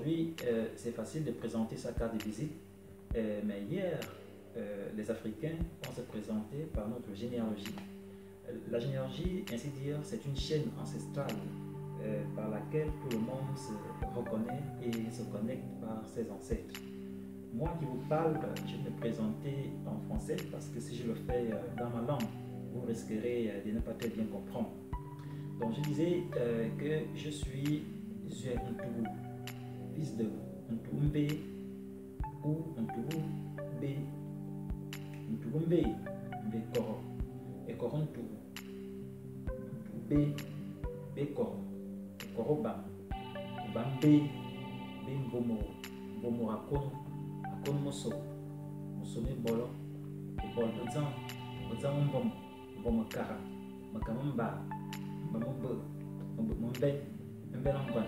Aujourd'hui, c'est facile de présenter sa carte de visite, mais hier, les Africains vont se présenter par notre généalogie. La généalogie, ainsi dire, c'est une chaîne ancestrale par laquelle tout le monde se reconnaît et se connecte par ses ancêtres. Moi qui vous parle, je vais me présenter en français parce que si je le fais dans ma langue, vous risquerez de ne pas très bien comprendre. Donc je disais que je suis Ntoubou, fils de Ntoumbe ou Ntoumbe, Ntoumbe, Bekoro, Ekoro Ntoubou, Ntoumbe, Bekoro, Ekoro Bam, Bambe, Bembomo, Bomo Akono, Akono Moso, Mosome Bolo, Bol Bozan, Bozan Mbom, Mbomokara, Makamamba, Mbamombe, Mbombe, Mbelangwan,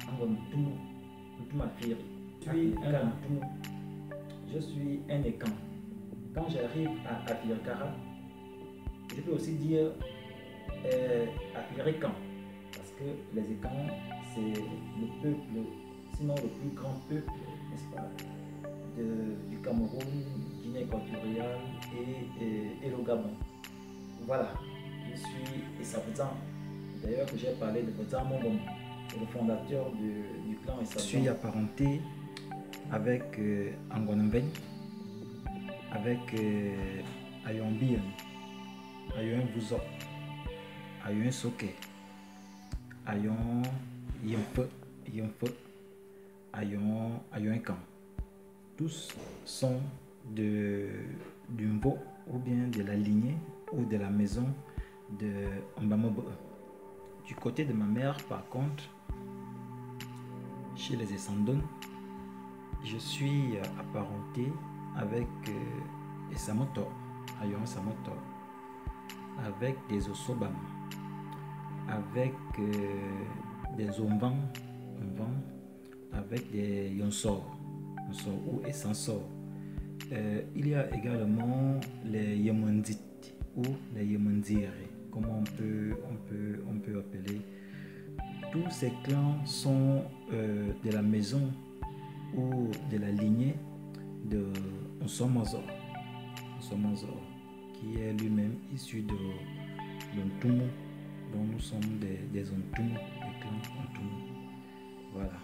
Angon Ntoumou, Ntoumafiri. Je suis un écan. Quand j'arrive à Afirikara, je peux aussi dire Afirikan, parce que les écans, c'est le peuple, sinon le plus grand peuple, n'est-ce pas, du Cameroun, Guinée équatoriale et le Gabon. Voilà, je suis Essabouzan. D'ailleurs, que j'ai parlé de Bouzan Mombom, le fondateur du clan Essabouzan. Je suis apparenté avec Angonambeng, avec Ayombian, Ayon Bouzok, Ayon Soke, Ayon Yempe, Ayon Kan. Tous sont du Mbo ou bien de la lignée ou de la maison de Mbamobo. Du côté de ma mère, par contre, chez les Essandon, je suis apparenté avec Esamoto, Ayon Samoto, avec des Osobam, avec des Omban, avec des Yonsor ou Essansor. Il y a également les Yemandit ou les Yemandire, comme on peut appeler. Tous ces clans sont de la maison ou de la lignée de Nsomazor, qui est lui-même issu de l'Ontoumou, dont nous sommes des Ontoumou, des clans Ontoumou. Voilà.